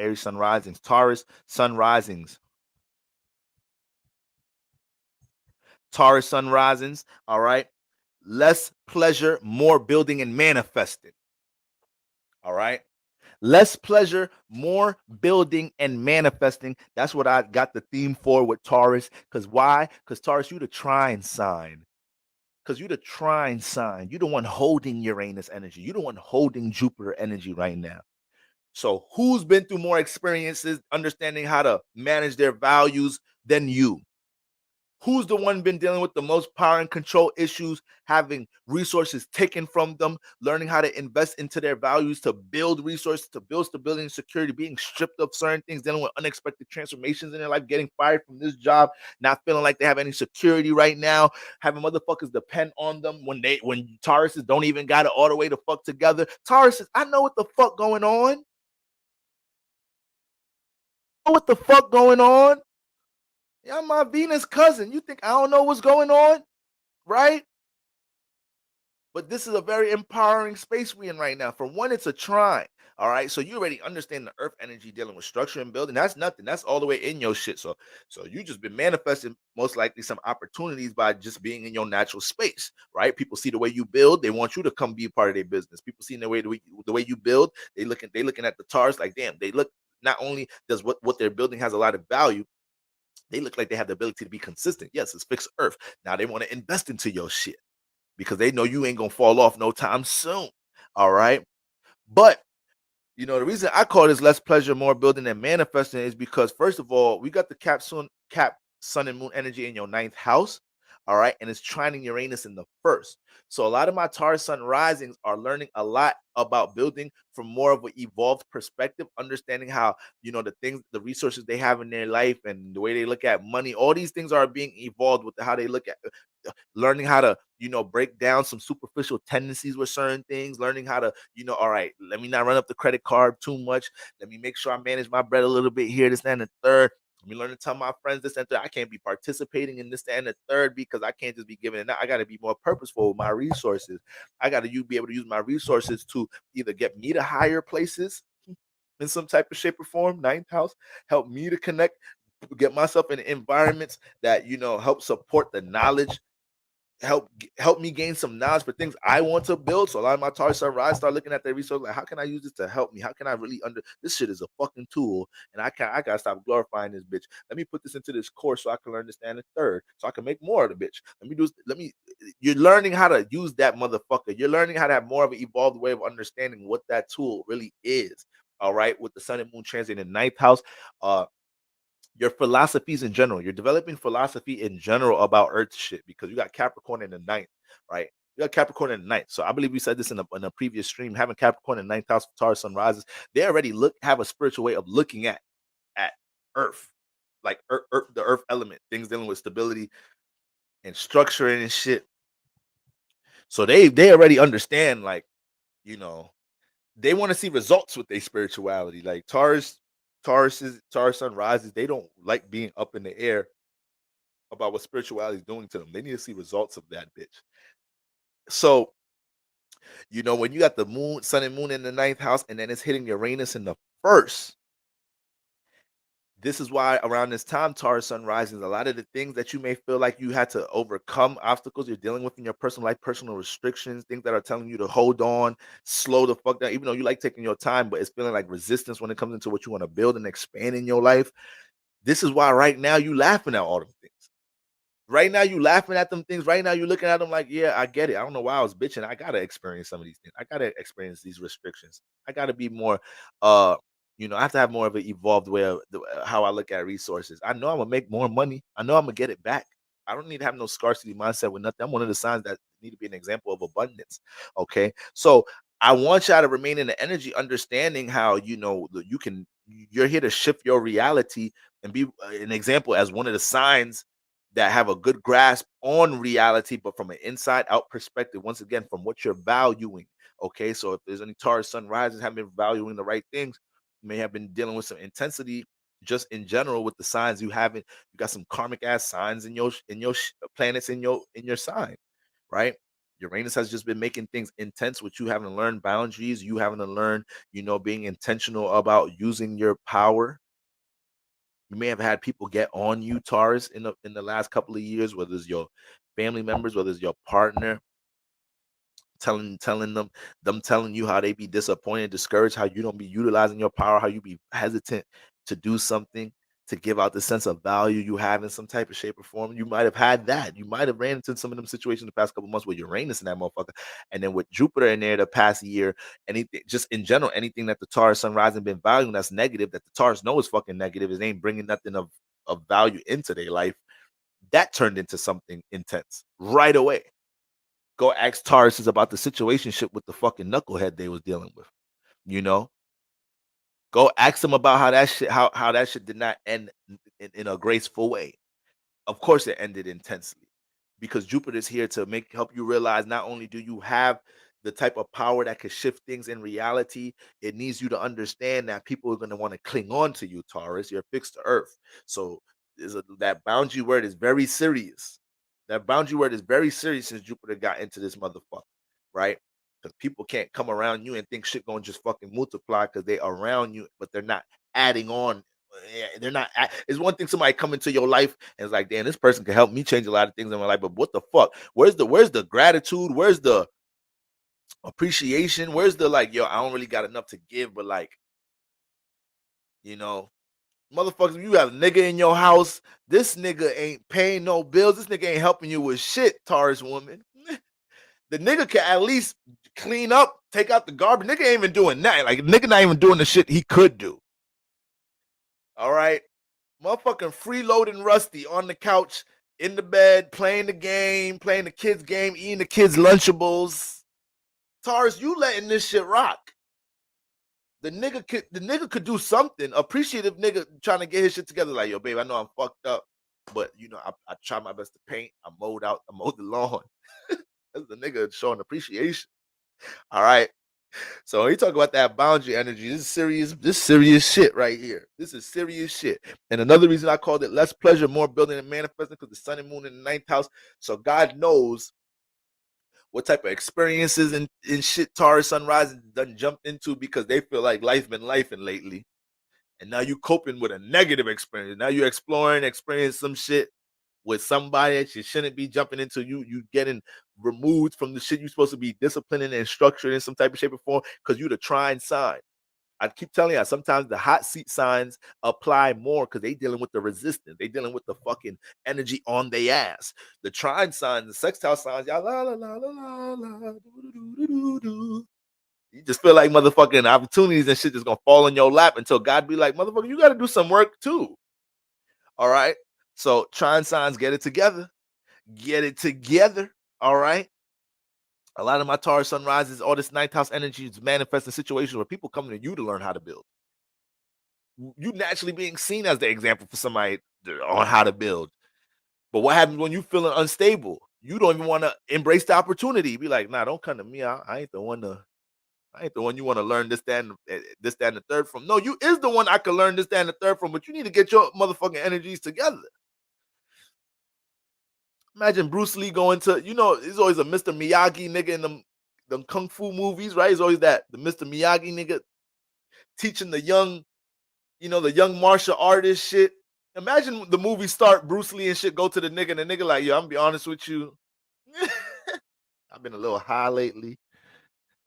Aries sun risings, Taurus sun risings. Taurus sun risings, all right? Less pleasure, more building and manifesting. All right? Less pleasure, more building and manifesting. That's what I got the theme for with Taurus. Because why? Because Taurus, you the trine sign. Because you the trine sign. You the one holding Uranus energy. You the one holding Jupiter energy right now. So who's been through more experiences, understanding how to manage their values than you? Who's the one been dealing with the most power and control issues, having resources taken from them, learning how to invest into their values, to build resources, to build stability and security, being stripped of certain things, dealing with unexpected transformations in their life, getting fired from this job, not feeling like they have any security right now, having motherfuckers depend on them when Tauruses don't even got it all the way the fuck together. Tauruses, I know what the fuck going on. What the fuck going on? Yeah, I'm my Venus cousin. You think I don't know what's going on? Right? But this is a very empowering space we're in right now. For one, it's a trine. All right. So you already understand the earth energy dealing with structure and building. That's nothing. That's all the way in your shit. So you just been manifesting most likely some opportunities by just being in your natural space, right? People see the way you build, they want you to come be a part of their business. People see the way you build, they looking at the TARS like, damn, they look, not only does what they're building has a lot of value, they look like they have the ability to be consistent. Yes, it's fixed earth. Now they want to invest into your shit because they know you ain't gonna fall off no time soon. All right. But the reason I call this less pleasure, more building and manifesting is because, first of all, we got the cap sun and moon energy in your ninth house. All right. And it's trining Uranus in the first. So a lot of my Taurus sun risings are learning a lot about building from more of an evolved perspective, understanding how, the things, the resources they have in their life and the way they look at money, all these things are being evolved with how they look at learning how to break down some superficial tendencies with certain things, learning how to all right, let me not run up the credit card too much, let me make sure I manage my bread a little bit here, this and the third. Let me learn to tell my friends this and third. I can't be participating in this and the third because I can't just be giving it out. I got to be more purposeful with my resources. I got to be able to use my resources to either get me to higher places in some type of shape or form, ninth house, help me to connect, get myself in environments that help support the knowledge, help me gain some knowledge for things I want to build. So a lot of my Taurus sunrise start looking at their resources like, how can I use this to help me? How can I really this shit is a fucking tool, and I gotta stop glorifying this bitch. Let me put this into this course so I can learn this and the third, so I can make more of the bitch. You're learning how to use that motherfucker. You're learning how to have more of an evolved way of understanding what that tool really is. All right, with the sun and moon transit in the ninth house, your philosophies in general. You're developing philosophy in general about Earth shit because you got Capricorn in the ninth, right? You got Capricorn in the ninth. So I believe we said this in a previous stream. Having Capricorn in the ninth house for Taurus sun rises, they already have a spiritual way of looking at Earth, like the Earth element, things dealing with stability and structure and shit. So they already understand, like, you know, they want to see results with their spirituality. Like Taurus sun rises, they don't like being up in the air about what spirituality is doing to them. They need to see results of that bitch. So, when you got the moon, sun and moon in the ninth house, and then it's hitting Uranus in the first. This is why around this time, Taurus sun rising, a lot of the things that you may feel like you had to overcome, obstacles you're dealing with in your personal life, personal restrictions, things that are telling you to hold on, slow the fuck down, even though you like taking your time, but it's feeling like resistance when it comes into what you want to build and expand in your life. This is why right now you laughing at all the things. Right now you laughing at them things. Right now you looking at them like, yeah, I get it. I don't know why I was bitching. I gotta experience some of these things. I gotta experience these restrictions. I gotta be more, I have to have more of an evolved way of how I look at resources. I know I'm gonna make more money. I know I'm gonna get it back. I don't need to have no scarcity mindset with nothing. I'm one of the signs that need to be an example of abundance. Okay, so I want y'all to remain in the energy, understanding how you're here to shift your reality and be an example as one of the signs that have a good grasp on reality, but from an inside out perspective, once again, from what you're valuing. Okay, so if there's any Taurus sun rises haven't been valuing the right things, you may have been dealing with some intensity just in general with the signs you haven't. You got some karmic ass signs in your planets in your sign, right? Uranus has just been making things intense with you having to learn boundaries, you having to learn, being intentional about using your power. You may have had people get on you, Taurus, in the last couple of years, whether it's your family members, whether it's your partner, telling them telling you how they be disappointed, discouraged, how you don't be utilizing your power, how you be hesitant to do something, to give out the sense of value you have in some type of shape or form. You might have had that. You might have ran into some of them situations the past couple months with Uranus and that motherfucker. And then with Jupiter in there the past year, anything just in general, anything that the Taurus sun rising been valuing that's negative, that the Taurus know is fucking negative, it ain't bringing nothing of value into their life. That turned into something intense right away. Go ask Taurus about the situationship with the fucking knucklehead they was dealing with. You know, go ask them about how that shit did not end in a graceful way. Of course, it ended intensely because Jupiter's here to help you realize not only do you have the type of power that can shift things in reality, it needs you to understand that people are going to want to cling on to you, Taurus. You're fixed to Earth, so that boundary word is very serious. That boundary word is very serious since Jupiter got into this motherfucker, right? Because people can't come around you and think shit gonna just fucking multiply because they around you, but they're not adding on. Yeah, they're not. It's one thing somebody come into your life and it's like, damn, this person can help me change a lot of things in my life. But what the fuck? Where's the gratitude? Where's the appreciation? Where's the like, yo, I don't really got enough to give, but like, you know, motherfuckers, you have a nigga in your house. This nigga ain't paying no bills. This nigga ain't helping you with shit, Taurus woman. The nigga can at least clean up, take out the garbage. Nigga ain't even doing that. Like, nigga not even doing the shit he could do. All right. Motherfucking freeloading Rusty on the couch, in the bed, playing the game, playing the kids' game, eating the kids' Lunchables. Taurus, you letting this shit rock. The nigga could do something. Appreciative nigga trying to get his shit together. Like, yo, babe, I know I'm fucked up, but I try my best to paint. I mowed the lawn. That's the nigga showing appreciation. All right. So he talk about that boundary energy. This is serious. This serious shit right here. This is serious shit. And another reason I called it less pleasure, more building and manifesting, because the sun and moon in the ninth house. So God knows what type of experiences and shit Taurus sunrise done jumped into because they feel like life been lifing lately. And now you coping with a negative experience. Now you experience some shit with somebody that you shouldn't be jumping into. You getting removed from the shit you're supposed to be disciplining and structured in some type of shape or form because you the trying sign. I keep telling you, sometimes the hot seat signs apply more because they dealing with the resistance. They dealing with the fucking energy on their ass. The trine signs, the sextile signs, y'all la la la la la la do. You just feel like motherfucking opportunities and shit just gonna fall in your lap until God be like, motherfucker, you gotta do some work too. All right. So trine signs, get it together. Get it together. All right. A lot of my Taurus sunrises, all this ninth house energy is manifesting situations where people come to you to learn how to build. You naturally being seen as the example for somebody on how to build. But what happens when you feeling unstable? You don't even want to embrace the opportunity. Be like, nah, don't come to me. I ain't the one you want to learn this, that, and this, that, and the third from. No, you is the one I can learn this, that, and the third from, but you need to get your motherfucking energies together. Imagine Bruce Lee going to, there's always a Mr. Miyagi nigga in them kung fu movies, right? It's always the Mr. Miyagi nigga teaching the young martial artist shit. Imagine the movie start, Bruce Lee and shit go to the nigga, and the nigga like, yo, I'm gonna be honest with you. I've been a little high lately.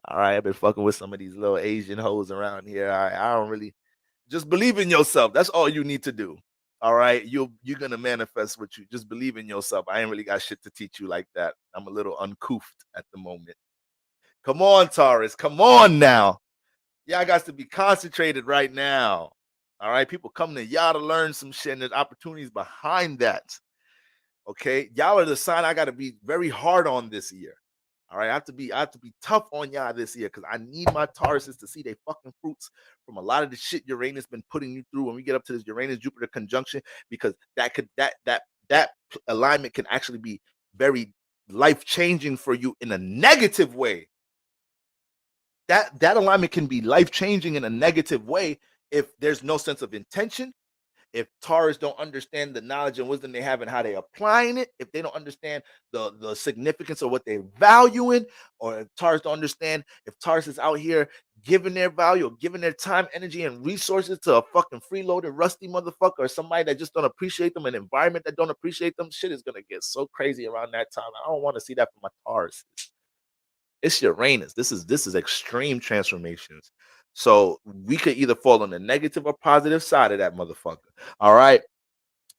All right, I've been fucking with some of these little Asian hoes around here. All right, I don't really just believe in yourself. That's all you need to do. All right, you're gonna manifest what you just believe in yourself. I ain't really got shit to teach you like that. I'm a little uncouth at the moment. Come on, Taurus. Come on now. Y'all got to be concentrated right now. All right, people come to y'all to learn some shit, and there's opportunities behind that. Okay, y'all are the sign I got to be very hard on this year. All right, I have to be tough on y'all this year because I need my Tauruses to see they fucking fruits from a lot of the shit Uranus been putting you through when we get up to this Uranus Jupiter conjunction, because that alignment can actually be very life changing for you in a negative way. That alignment can be life changing in a negative way if there's no sense of intention if Taurus don't understand the knowledge and wisdom they have and how they applying it, if they don't understand the significance of what they're valuing, or if Taurus don't understand, if Taurus is out here giving their value or giving their time, energy, and resources to a fucking freeloaded, rusty motherfucker, or somebody that just don't appreciate them, an environment that don't appreciate them, shit is gonna get so crazy around that time. I don't want to see that for my Taurus. It's Uranus. This is extreme transformations. So we could either fall on the negative or positive side of that motherfucker. All right.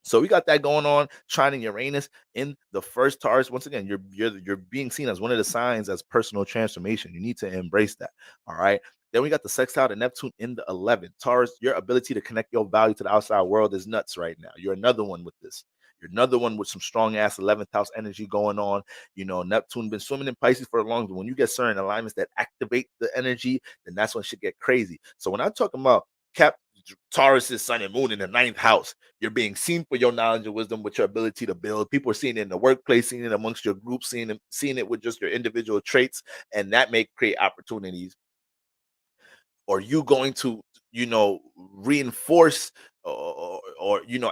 So we got that going on, trining Uranus in the first Taurus. Once again, you're being seen as one of the signs as personal transformation. You need to embrace that. All right. Then we got the sextile to Neptune in the 11th. Taurus, your ability to connect your value to the outside world is nuts right now. You're another one with this. You're another one with some strong ass 11th house energy going on. You know, Neptune been swimming in Pisces for a long time. When you get certain alignments that activate the energy, then that's when shit get crazy. So when I'm talking about Cap Taurus's sun and moon in the 9th house, you're being seen for your knowledge and wisdom with your ability to build. People are seeing it in the workplace, seeing it amongst your group, seeing it with just your individual traits, and that may create opportunities. Or you going to, reinforce or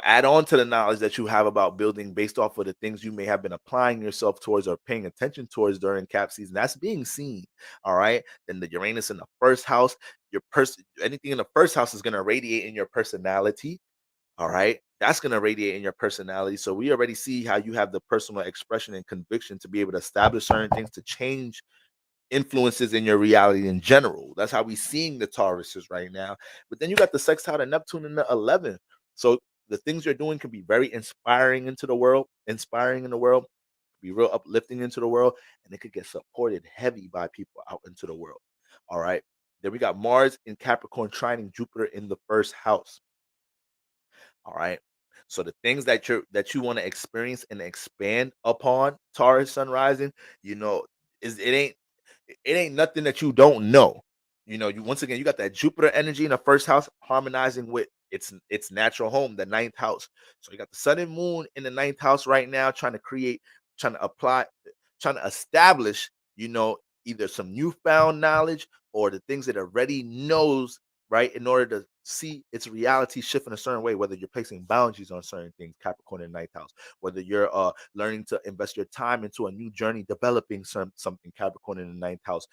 add on to the knowledge that you have about building based off of the things you may have been applying yourself towards or paying attention towards during cap season. That's being seen. All right. Then the Uranus in the first house, anything in the first house is going to radiate in your personality. All right. That's going to radiate in your personality. So we already see how you have the personal expression and conviction to be able to establish certain things, to change influences in your reality in general. That's how we seeing the Tauruses right now. But then you got the sextile to Neptune in the 11th. So the things you're doing can be very inspiring in the world, be real uplifting into the world, and it could get supported heavy by people out into the world. All right. Then we got Mars in Capricorn trining Jupiter in the first house. All right. So the things that you want to experience and expand upon, Taurus sun rising, is it ain't nothing that you don't know. You once again, you got that Jupiter energy in the first house harmonizing with its natural home, the 9th house. So you got the sun and moon in the 9th house right now, trying to apply, trying to establish, either some newfound knowledge or the things that it already knows, right? In order to see its reality shift in a certain way, whether you're placing boundaries on certain things, Capricorn in 9th house, whether you're learning to invest your time into a new journey, developing something, Capricorn in the 9th house,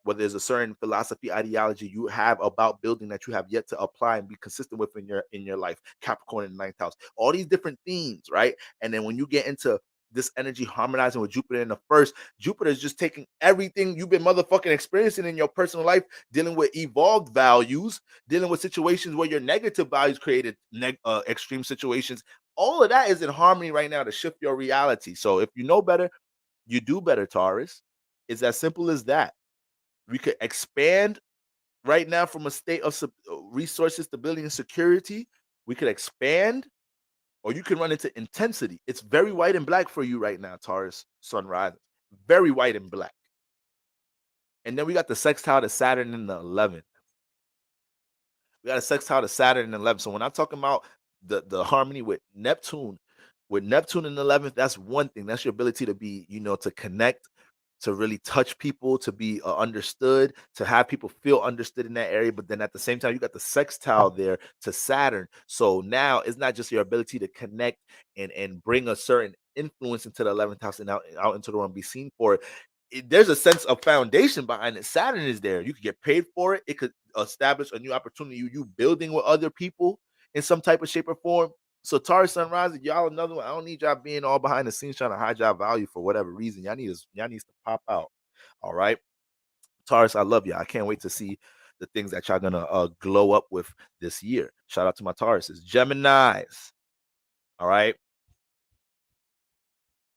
whether there's a certain philosophy, ideology you have about building that you have yet to apply and be consistent with in your life, Capricorn in the 9th house, all these different themes, right? And then when you get into this energy harmonizing with Jupiter in the first, Jupiter is just taking everything you've been motherfucking experiencing in your personal life, dealing with evolved values, dealing with situations where your negative values created extreme situations. All of that is in harmony right now to shift your reality. So if you know better, you do better, Taurus. It's as simple as that. We could expand right now from a state of resources, stability, and security. We could expand, or you can run into intensity. It's very white and black for you right now, Taurus sunrise. Very white and black. And then we got the sextile to Saturn in the 11th. We got a sextile to Saturn in the 11th. So when I'm talking about the harmony with Neptune in the 11th, that's one thing. That's your ability to be, to connect, to really touch people, to be understood, to have people feel understood in that area. But then at the same time, you got the sextile there to Saturn. So now it's not just your ability to connect and bring a certain influence into the 11th house and out into the world and be seen for it. There's a sense of foundation behind it. Saturn is there. You could get paid for it. It could establish a new opportunity. You building with other people in some type of shape or form. So Taurus Sunrise, y'all another one. I don't need y'all being all behind the scenes trying to hide y'all value for whatever reason. Y'all needs to pop out. All right. Taurus, I love y'all. I can't wait to see the things that y'all gonna glow up with this year. Shout out to my Tauruses. Geminis. All right.